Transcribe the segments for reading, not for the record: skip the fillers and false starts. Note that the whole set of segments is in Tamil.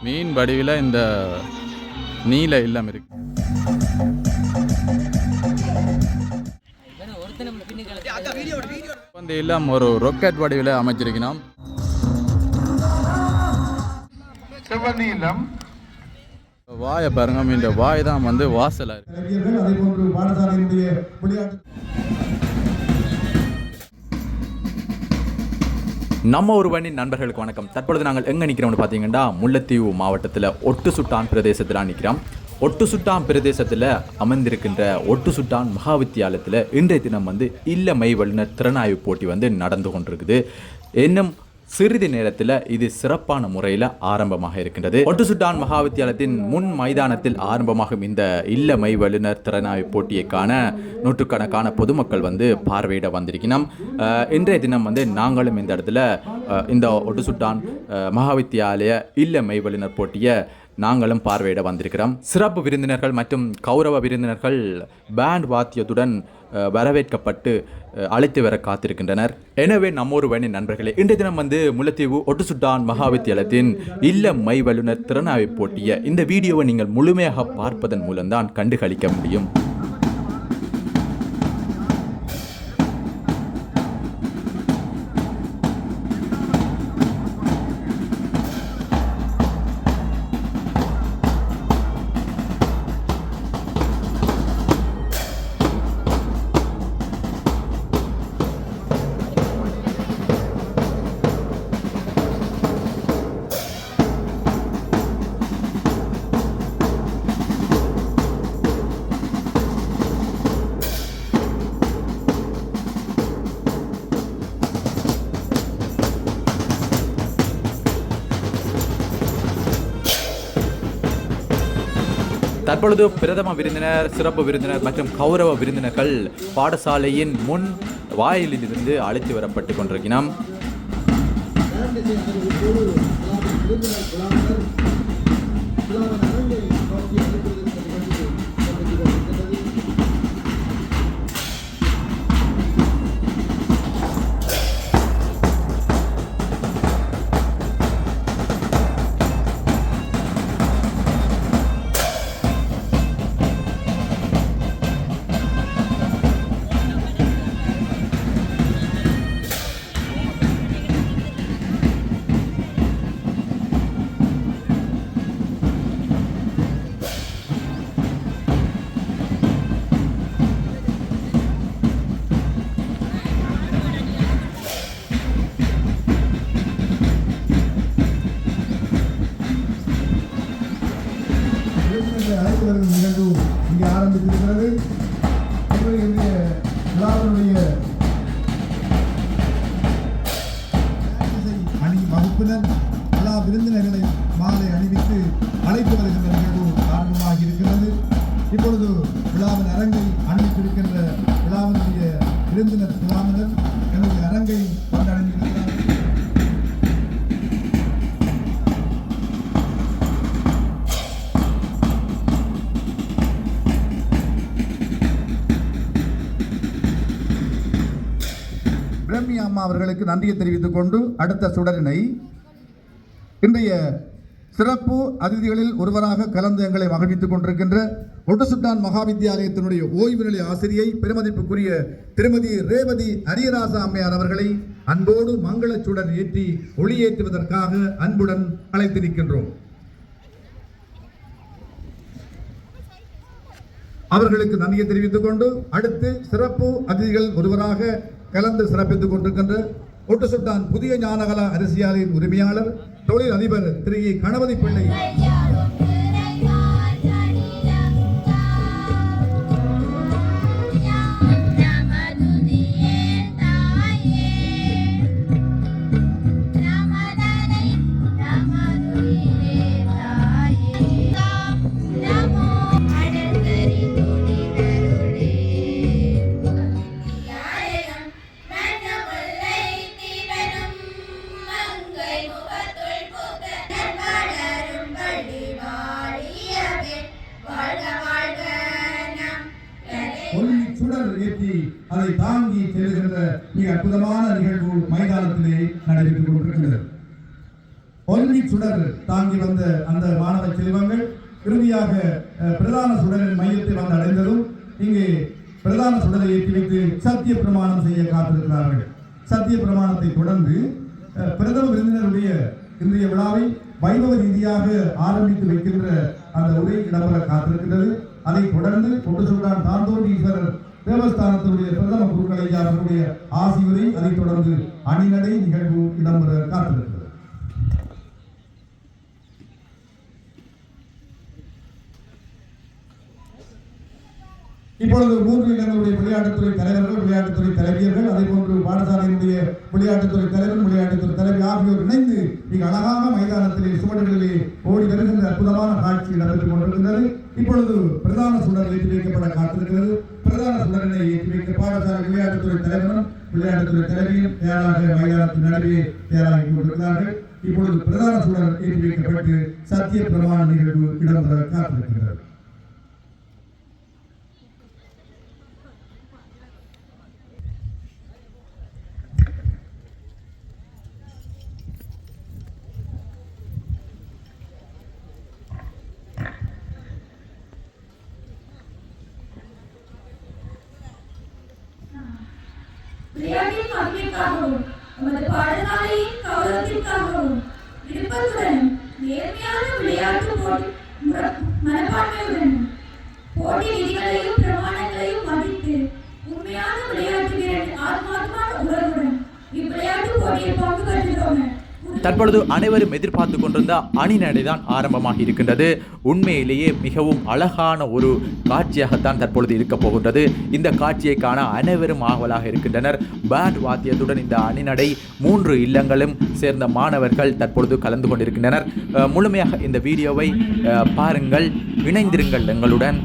மீன் வடிவில் இந்த நீல இல்லம் இருக்கு. இந்த இல்லம் ஒரு ராக்கெட் வடிவில் அமைச்சிருக்கணும். வாயை பாருங்க, இந்த வாய் தான் வந்து வாசலா இருக்கு. நம்ம ஒருவனின் நண்பர்களுக்கு வணக்கம். தற்பொழுது நாங்கள் எங்கே நிற்கிறோம்னு பார்த்தீங்கன்னா முல்லைத்தீவு மாவட்டத்தில் ஒட்டுசுட்டான் பிரதேசத்தில் நிற்கிறோம். ஒட்டுசுட்டான் பிரதேசத்தில் அமர்ந்திருக்கின்ற ஒட்டுசுட்டான் மகாவித்தியாலயத்தில் இன்றைய தினம் வந்து இல்லமை வல்லுநர் திறனாய்வு போட்டி வந்து நடந்து கொண்டிருக்குது. இன்னும் சிறிது நேரத்தில் இது சிறப்பான முறையில் ஆரம்பமாக இருக்கின்றது. ஒட்டுசுட்டான் மகாவித்தியாலயத்தின் முன் மைதானத்தில் ஆரம்பமாகும் இந்த இல்லமை வல்லுநர் திறனாய்வு போட்டியை காண நூற்றுக்கணக்கான பொதுமக்கள் வந்து பார்வையிட வந்திருக்கணும். இன்றைய தினம் வந்து நாங்களும் இந்த இடத்துல இந்த ஒட்டுசுட்டான் மகாவித்தியாலய இல்லமை வல்லுநர் போட்டியை நாங்களும் பார்வையிட வந்திருக்கிறோம். சிறப்பு விருந்தினர்கள் மற்றும் கௌரவ விருந்தினர்கள் பேண்ட் வாத்தியத்துடன் வரவேற்கப்பட்டு அழைத்து வர காத்திருக்கின்றனர். எனவே நம்மொருவனின் நண்பர்களே, இன்றைய தினம் வந்து முல்லைத்தீவு ஒட்டுசுட்டான் மகாவித்தியாலயத்தின் இல்லமை வல்லுநர் திறனாய்வு போட்டிய இந்த வீடியோவை நீங்கள் முழுமையாக பார்ப்பதன் மூலம்தான் கண்டுகளிக்க முடியும். தற்பொழுது பிரதம விருந்தினர், சிறப்பு விருந்தினர் மற்றும் கௌரவ விருந்தினர்கள் பாடசாலையின் முன் வாயிலிலிருந்து அழைத்து வரப்பட்டு கொண்டிருக்கிறோம். நிகழ்வு இங்கே ஆரம்பித்திருக்கிறது. அணி வகுப்பினர் எல்லா விருந்தினர்களை மாலை அணிவித்து அழைத்து வருகின்ற நிகழ்வு ஆரம்பமாக இருக்கிறது. இப்பொழுது விழாவின் அரங்கை அணிவித்திருக்கின்ற விழாவினுடைய விருந்தினர் விழாவினர் என்னுடைய அரங்கை கொண்டாடியிருக்கிறார். பிரம்மி அம்மா அவர்களுக்கு நன்றியை தெரிவித்துக் கொண்டு அடுத்த சுடரினை இன்றைய சிறப்பு அதிதிகளில் ஒருவராக கலந்து எங்களை மகிழ்வித்துக் கொண்டிருக்கின்ற ஒட்டுசுட்டான் மகாவித்தியாலயத்தினுடைய ஓய்வு நிலை ஆசிரியை பெருமதிப்புக்குரிய திருமதி ரேவதி அரியராசா அம்மையார் அவர்களை அன்போடு மங்களச்சுடன் ஏற்றி ஒளியேற்றுவதற்காக அன்புடன் அழைத்திருக்கின்றோம். அவர்களுக்கு நன்றியை தெரிவித்துக் கொண்டு அடுத்து சிறப்பு அதிதிகள் ஒருவராக கலந்து சிறப்பித்துக் கொண்டிருக்கின்ற ஒட்டுசுட்டான் புதிய ஞானகலா அரசியலின் உரிமையாளர் தொழில் அதிபர் திரு கணபதி பிள்ளை முகத்துள் புக வளரும் பள்ளி அதை தாங்கி செல்கின்ற மிக அற்புதமான நிகழ்வு மைதானத்திலே நடைபெற்றுக் கொண்டிருக்கிறது. ஒலிம்பிக் சுடர் தாங்கி வந்த அந்த மாணவ செல்வங்கள் இறுதியாக பிரதான சுடரின் மையத்தை வந்து அடைந்ததும் இங்கே பிரதான சுடரை ஏற்றி வைத்து சத்திய பிரமாணம் செய்ய காத்திருக்கிறார்கள். சத்திய பிரமாணத்தை தொடர்ந்து பிரதம விருந்தினருடைய இன்றைய விழாவை வைபவ ரீதியாக ஆரம்பித்து வைக்கின்ற அந்த உரை இடம்பெற காத்திருக்கிறது. அதைத் தொடர்ந்து ஒட்டு சுல்தான் தாந்தோன்றீஸ்வரர் தேவஸ்தானத்தினுடைய பிரதம குருக்கள் ஐயா அவர்களுடைய ஆசி உரை, அதைத் தொடர்ந்து அணிநடை நிகழ்வு இடம்பெற காத்திருக்கிறது. இப்பொழுது 3 இடங்களுடைய விளையாட்டுத்துறை தலைவர்கள், விளையாட்டுத்துறை தலைவியர்கள், அதே போன்று பாடசாலையினுடைய விளையாட்டுத்துறை தலைவர், விளையாட்டுத்துறை தலைவி ஆகியோர் இணைந்து மிக அழகாக மைதானத்திலே சுவடுகளிலே ஓடி வருகின்ற அற்புதமான காட்சி நடைபெற்றுக் கொண்டிருக்கின்றது. இப்பொழுது பிரதான சுடர் ஏற்றி வைக்கப்பட காத்திருக்கிறது. பிரதான சுடரினை ஏற்றி வைக்க பாடசாலை விளையாட்டுத்துறை தலைவரும் விளையாட்டுத்துறை தலைவியும் தயாராக மைதானத்தின் நடுவே தயாராகி கொண்டிருக்கிறார்கள். இப்பொழுது பிரதான சுடர் ஏற்றி வைக்கப்பட்டு சத்திய பிரமாண நிகழ்வு இடம்பெற காத்திருக்கிறது. விளையாட்டின் மகிழ்ச்சிக்காகவும் நமது பாடசாலையின் கௌரவத்திற்காகவும் விருப்பத்துடன் நேர்மையான விளையாட்டு மனப்பான்மையுடன் போட்டி விதிகளையும் பிரமாணங்களையும் மதித்து உண்மையான விளையாட்டு வீரன் ஆத்மார்த்தமான உணர்வுடன் இவ்விளையாட்டு போட்டியில் பங்கு பெறுகிறோம். தற்பொழுது அனைவரும் எதிர்பார்த்து கொண்டிருந்த அணிநடை தான் ஆரம்பமாக இருக்கின்றது. உண்மையிலேயே மிகவும் அழகான ஒரு காட்சியாகத்தான் தற்பொழுது இருக்க போகின்றது. இந்த காட்சியை காண அனைவரும் ஆவலாக இருக்கின்றனர். பேண்ட் வாத்தியத்துடன் இந்த அணிநடை 3 இல்லங்களும் சேர்ந்த மாணவர்கள் தற்பொழுது கலந்து கொண்டிருக்கின்றனர். முழுமையாக இந்த வீடியோவை பாருங்கள், இணைந்திருங்கள் எங்களுடன்.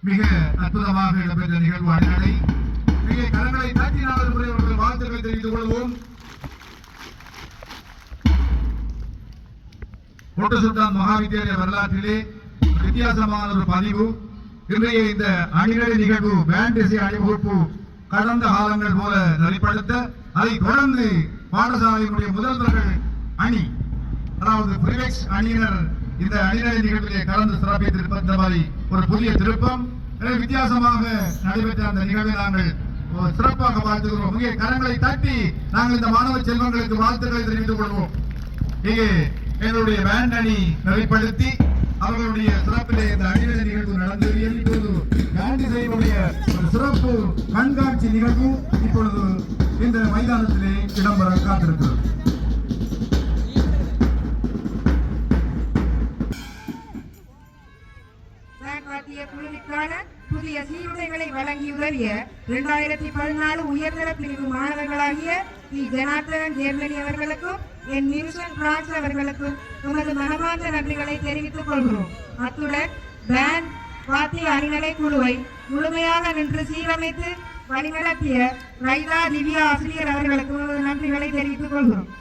மிக அற்புதமாக இடம்பெற்ற நிகழ்வு அணிகளை மிக கரங்களை தாக்கி நாலு முறை அவர்கள் வாழ்த்துக்களை தெரிவித்துக் கொள்வோம். ஒட்டு சுல்தான் மகாவித்யாலய வரலாற்றிலே வித்தியாசமான ஒரு பதிவு. இன்றைய இந்த அணிநடை நிகழ்வு பேண்ட் இசை அணிவகுப்பு கடந்த காலங்கள் போல நெறிப்படுத்த, அதை தொடர்ந்து பாடசாலையினுடைய முதல்வர்கள் அணி, அதாவது பிரிவெக்ஸ் அணியினர் இந்த அணிநடை நிகழ்விலே கலந்து சிறப்பித்திருப்ப மாதிரி ஒரு புதிய திருப்பம். எனவே வித்தியாசமாக நடைபெற்ற அந்த நிகழ்வை நாங்கள் சிறப்பாக வாழ்த்துகிறோம். இங்கே கரங்களை தட்டி நாங்கள் இந்த மாணவ செல்வங்களுக்கு வாழ்த்துக்களை தெரிவித்துக் கொள்வோம். இங்கே எங்களுடைய பேண்ட் அணி நெறிப்படுத்தி அவர்களுடைய சிறப்பிலே இந்த அணிநடை நிகழ்வு நடந்தது. இப்பொழுது பேண்ட் இசையினுடைய ஒரு சிறப்பு கண்காட்சி நிகழ்வு இப்பொழுது இந்த மைதானத்திலே இடம்பெற காத்திருக்கிறது. குழுவிற்கான புதிய சீருடைகளை வழங்கி உதவிய 2014 உயர்தர பிரிவு மாணவர்களாகிய தி ஜனார்தனன் ஜெர்மனி அவர்களுக்கும் என் நியூசன் பிரான்ஸ் அவர்களுக்கும் எமது மனமார்ந்த நன்றிகளை தெரிவித்துக் கொள்கிறோம். அத்துடன் பேண்ட் வாத்திய அணிநடை குழுவை முழுமையாக நின்று சீரமைத்து வழிநடத்திய ரைதா திவ்யா ஆசிரியர் அவர்களுக்கும் எமது நன்றிகளை தெரிவித்துக் கொள்கிறோம்.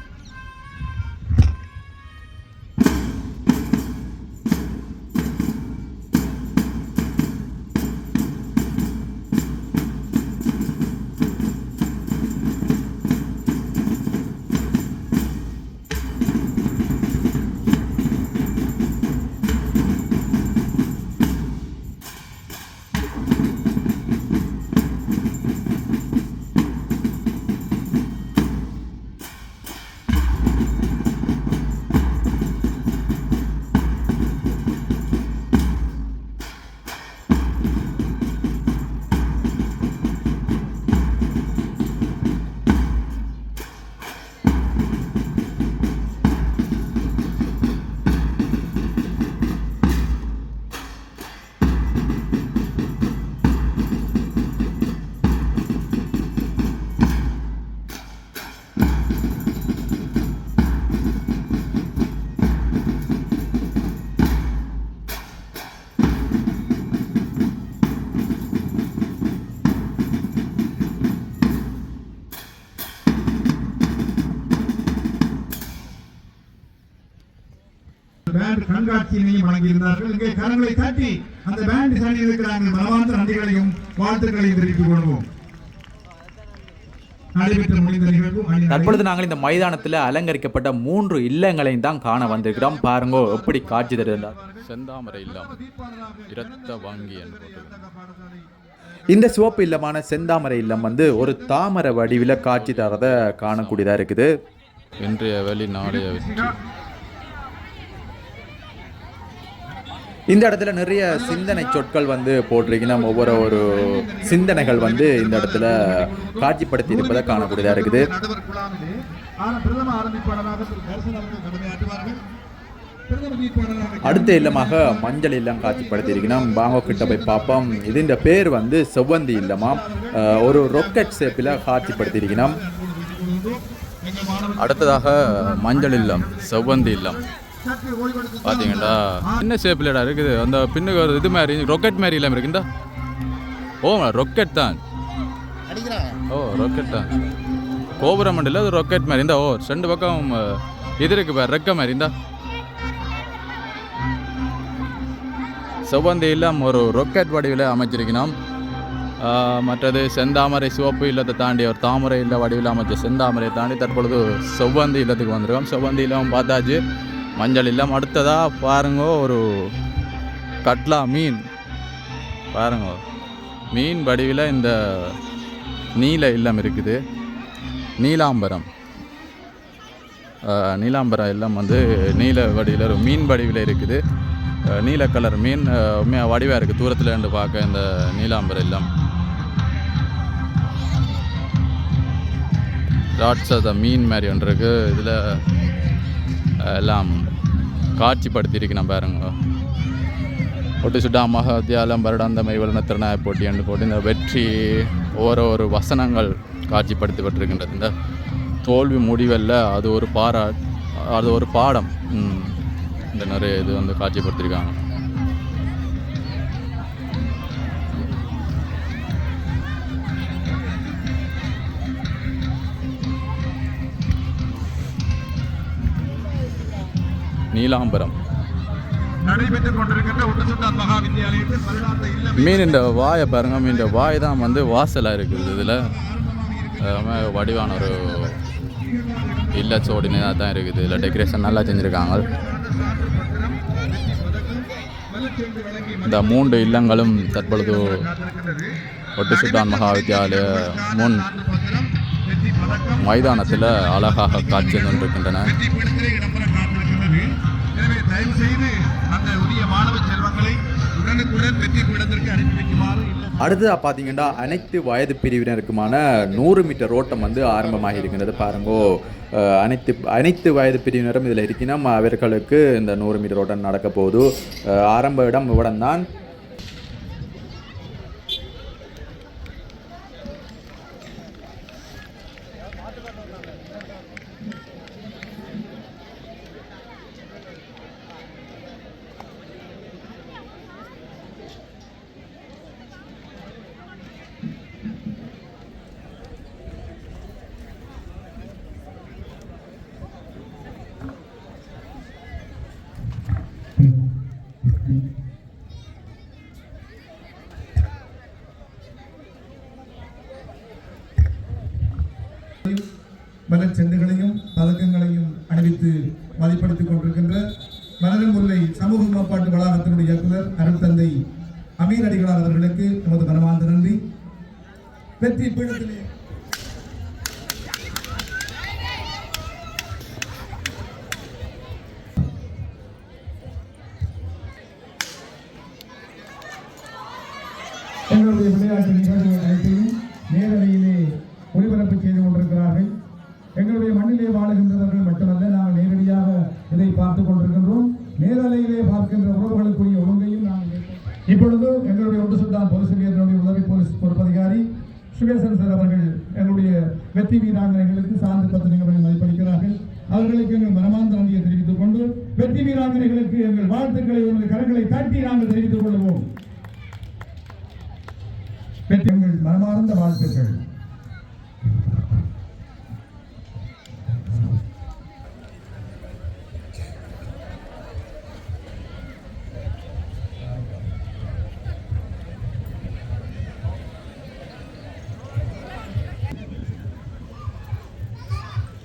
பேண்ட் கண்காட்சியினையும் வழங்கியிருந்தார்கள். இங்கே கரங்களை காட்டி அந்த பேண்ட் சாணி இருக்கிறாங்க மனமார்ந்த நன்றிகளையும் வாழ்த்துக்களையும் தெரிவித்துக் கொள்வோம். நடைபெற்று முடிந்த நிகழ்வு தற்பொழுது நாங்கள் இந்த மைதானத்தில் அலங்கரிக்கப்பட்ட 3 இல்லங்களையும் தான் காண வந்திருக்கிறோம். பாருங்கோ எப்படி காட்சி தருகிறார். செந்தாமரை இல்லம், இரத்த வங்கி என்று. இந்த சிவப்பு இல்லமான செந்தாமரை இல்லம் வந்து ஒரு தாமரை வடிவில் காட்சி தரதை காணக்கூடியதாக இருக்குது. இன்றைய வெளி நாளைய வெற்றி. இந்த இடத்துல நிறைய சிந்தனை சொற்கள் வந்து போட்டிருக்கீங்கன்னா ஒவ்வொரு சிந்தனைகள் வந்து இந்த இடத்துல காட்சிப்படுத்தி இருப்பதை காணக்கூடியதாக இருக்குது. அடுத்த இல்லமாக மஞ்சள் இல்லம் காட்சிப்படுத்தி இருக்கணும். பாங்கோ கிட்ட போய் பார்ப்போம். இதுன்ற பேர் வந்து செவ்வந்தி இல்லமா, ஒரு ரொக்கெட் ஷேப்பில் காட்சிப்படுத்தி இருக்கணும். அடுத்ததாக மஞ்சள் இல்லம், செவ்வந்தி இல்லம் பார்த்தீங்கடா என்ன ஷேப்லடா இருக்குது. அந்த பின்னுக்கு ஒரு இது மாதிரி ரொக்கெட் மாதிரி இல்லாமல் இருக்குண்டா. ஓ ரொக்கெட் தான், ஓ ரொக்கெட் தான். கோபுரம் மண்டல அது ரொக்கெட் மாதிரி இருந்தா. ஓ 2 பக்கம் இது இருக்கு பாரு, ரெக்க மாதிரி இருந்தா. செவ்வந்தி இல்லம் ஒரு ரொக்கெட் வடிவில் அமைச்சிருக்கணும். மற்றது செந்தாமரை சிவப்பு இல்லத்தை தாண்டி ஒரு தாமரை இல்ல வடிவில் அமைச்ச செந்தாமரை தாண்டி தற்பொழுது செவ்வந்தி இல்லத்துக்கு வந்திருக்கோம். செவ்வந்தி இல்லம் பார்த்தாச்சு, மஞ்சள் இல்லம். அடுத்ததாக பாருங்க ஒரு கட்லா மீன் பாருங்க, மீன் வடிவில் இந்த நீல இல்லம் இருக்குது. நீலாம்பரம் இல்லம் வந்து நீல வடிவில் ஒரு மீன் வடிவில் இருக்குது. நீல கலர் மீன் உண்மையாக வடிவாக இருக்குது தூரத்தில் இருந்து பார்க்க இந்த நீலாம்பரம் இல்லம். ராட்சத மீன் மாதிரி ஒன்று இருக்குது. இதில் எல்லாம் காட்சிப்படுத்தியிருக்கு. நம்ம பாருங்க, ஒட்டு சுட்டா மகாத்தியாலம் வருடாந்தமை வல்லுநத்திறனாய போட்டி என்று போட்டு இந்த வெற்றி ஒரு வசனங்கள் காட்சிப்படுத்தப்பட்டிருக்கின்றது. இந்த தோல்வி முடிவல்ல, அது ஒரு அது ஒரு பாடம். இந்த நிறைய இது வந்து காட்சிப்படுத்தியிருக்காங்க. நீலாம்பரம் நடைபெற்றுக் கொண்டிருக்கின்ற ஒட்டுசுத்த மீன் வாயை பாருங்க, மீன் வாய் தான் வந்து வாசலாக இருக்குது. இதில் வடிவான ஒரு இல்லச்சோடினதாக தான் இருக்குது. இதில் டெக்கரேஷன் நல்லா செஞ்சுருக்காங்க. இந்த 3 இல்லங்களும் தற்பொழுது ஒட்டு சுட்டான் மகா வித்தியாலய முன் மைதானத்தில் அழகாக காட்சி கொண்டிருக்கின்றன. அடுத்ததாக பார்த்தீங்கன்னா அனைத்து வயது பிரிவினருக்குமான 100 மீட்டர் ஓட்டம் வந்து ஆரம்பமாக இருக்கின்றது. பாருங்கோ, அனைத்து வயது பிரிவினரும் இதில் இருக்கணும். அவர்களுக்கு இந்த 100 மீட்டர் ஓட்டம் நடக்க போகுது. ஆரம்ப இடம் இவ்விடம்தான். மலர்ச்செண்டுகளையும் பதக்கங்களையும் அணிவித்து மதிப்படுத்திக் கொண்டிருக்கின்ற மலர் முல்லை சமூக மேம்பாட்டு வளாகத்தினுடைய இயக்குனர் அருட்தந்தை அமீர் அடிகளார் அவர்களுக்கு நமது மனமார்ந்த நன்றி. வெற்றி பீடத்திலே எங்களுடைய விளையாட்டு நிகழ்வுகள் அனைத்தையும் நேரடியிலே ஒளிபரப்பு செய்து கொண்டிருக்கிறார்கள். எங்களுடைய மண்ணிலே வாழுகின்றவர்கள் மட்டுமல்ல, நாங்கள் நேரடியாக இதை பார்த்துக் கொண்டிருக்கின்றோம். நேரலையிலே பார்க்கின்ற உறவுகளுக்குரிய ஒழுங்கையும் நாங்கள் இப்பொழுது எங்களுடைய ஒட்டு சுட்டான் போலீஸ் நிலையத்தினுடைய உதவி போலீஸ் பொறுப்பதிகாரி சுகேசன் சார் அவர்கள் எங்களுடைய வெற்றி வீராங்கனைகளுக்கு சார்ந்த பத்திரிகைகளை மதிப்பளிக்கிறார்கள். அவர்களுக்கு எங்கள் மனமார்ந்த நன்றியை தெரிவித்துக் கொண்டு வெற்றி வீராங்கனைகளுக்கு எங்கள் வாழ்த்துக்களை உங்கள் கரங்களை தட்டி நாங்கள் தெரிவித்துக் கொள்வோம். எங்கள் மனமார்ந்த வாழ்த்துக்கள்.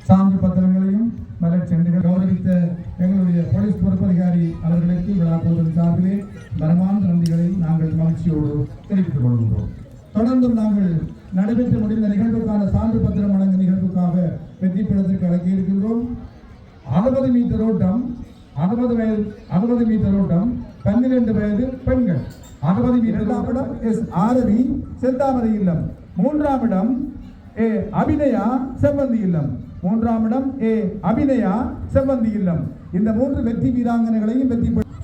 சான்று பத்திரங்களையும் மலர் செண்டுகள் கௌரவித்த எங்களுடைய போலீஸ் பொறுப்பதிகாரி அவர்களுக்கு விழாக்குழுவின் சார்பிலே மனமார்ந்த நன்றிகளை நாங்கள் மகிழ்ச்சியோடு தெரிவித்துக் கொள்கிறோம். தொடர்ந்தும் நாங்கள் நடைபெற்று முடிந்த நிகழ்வுக்கான சான்று பத்திரம் வழங்கும் நிகழ்வுக்காக வெற்றி பீடத்திற்கு அழைக்க இருக்கின்றோம். 60 மீட்டர் ஓட்டம் 60 மீட்டர் ஓட்டம் 12 வயது பெண்கள். 60 மீட்டர் இடம் எஸ் ஆரவி செந்தாமரை இல்லம். 3ஆம் இடம் ஏ அபிநயா செவ்வந்தி இல்லம். 3ஆம் இடம் ஏ அபிநயா செவ்வந்தி இல்லம். இந்த 3 வெற்றி வீராங்கனைகளையும்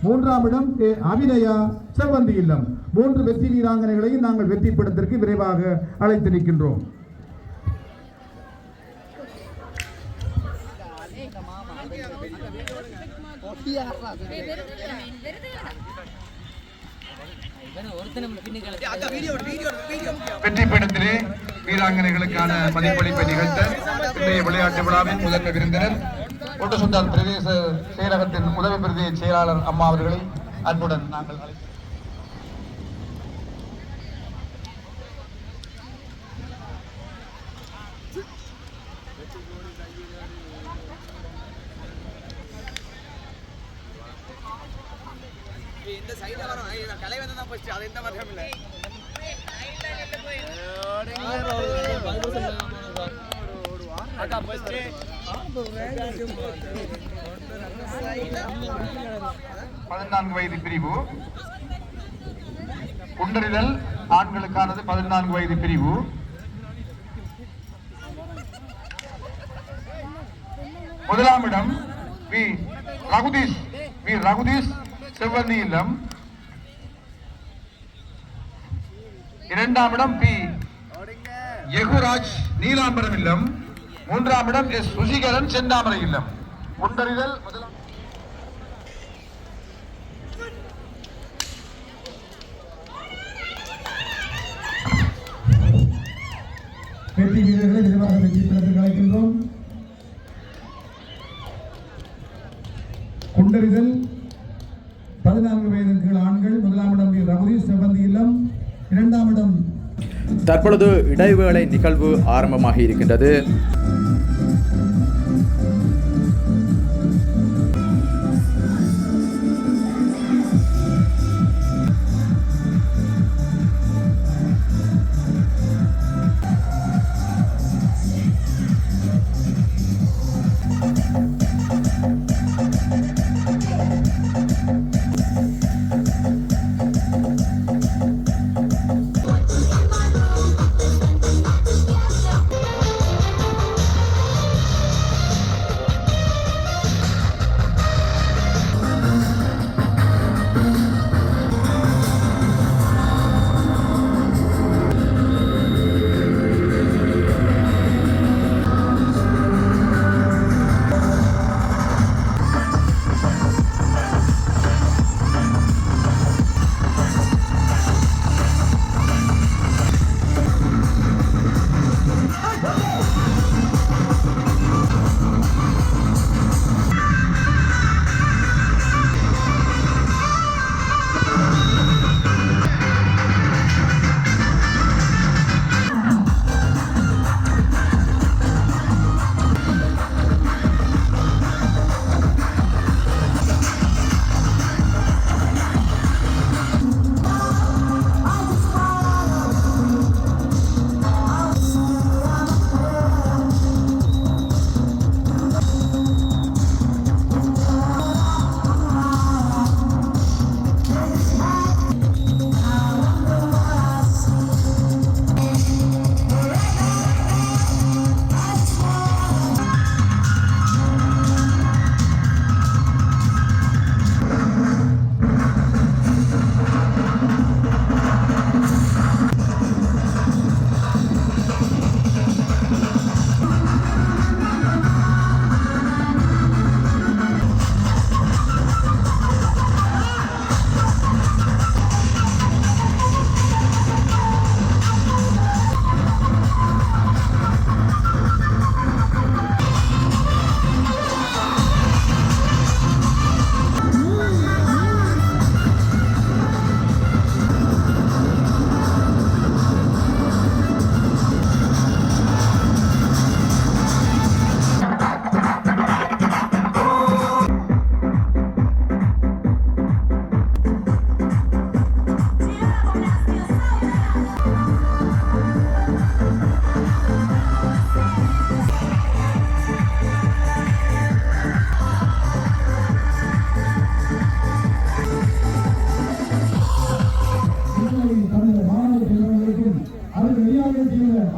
3ஆம் இடம் ஏ அபிநயா செவ்வந்தி இல்லம். 3 வெற்றி வீராங்கனைகளையும் நாங்கள் வெற்றி பீடத்திற்கு விரைவாக அழைத்திருக்கின்றோம். வெற்றி பீடத்திலே வீராங்கனைகளுக்கான மதிப்பளிப்பை நிகழ்த்த இன்றைய விளையாட்டு விழாவின் முதன்மை விருந்தினர் ஒட்டு சுட்டான் பிரதேச செயலகத்தின் உதவி பிரதேச செயலாளர் அம்மா அவர்களை அன்புடன் நாங்கள் அழைக்கிறோம். இந்த சைடுல வரும் கலை வந்து தான் ஃபர்ஸ்ட் அது எந்த மாதிரியும் இல்ல 14 வயது பிரிவு குண்டறிதல் ஆண்களுக்கானது 14 வயது பிரிவு. முதலாம் இடம் வி ரகுதீஷ் செவ்வந்தி இல்லம். 2ஆம் இடம் பி யகுராஜ் நீலாம்பரம் இல்லம். 3ஆம் இடம் எஸ் சுசிகரன் செந்தாமரை இல்லம். குண்டறிதல் முதலாம் வெற்றி வீரர்களை விரைவாக வெற்றி பெறத்திற்கு அழைக்கின்றோம். குண்டறிதல் 14 வயது கீழ் ஆண்கள். முதலாம் இடம் இரண்டாம் இடம் தற்பொழுது இடைவேளை நிகழ்வு ஆரம்பமாகி இருக்கின்றது.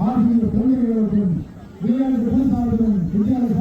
ஆசிரியர் தொழில்களுக்கும் விளையாட்டு புதுசாகவும் விளையாட்டு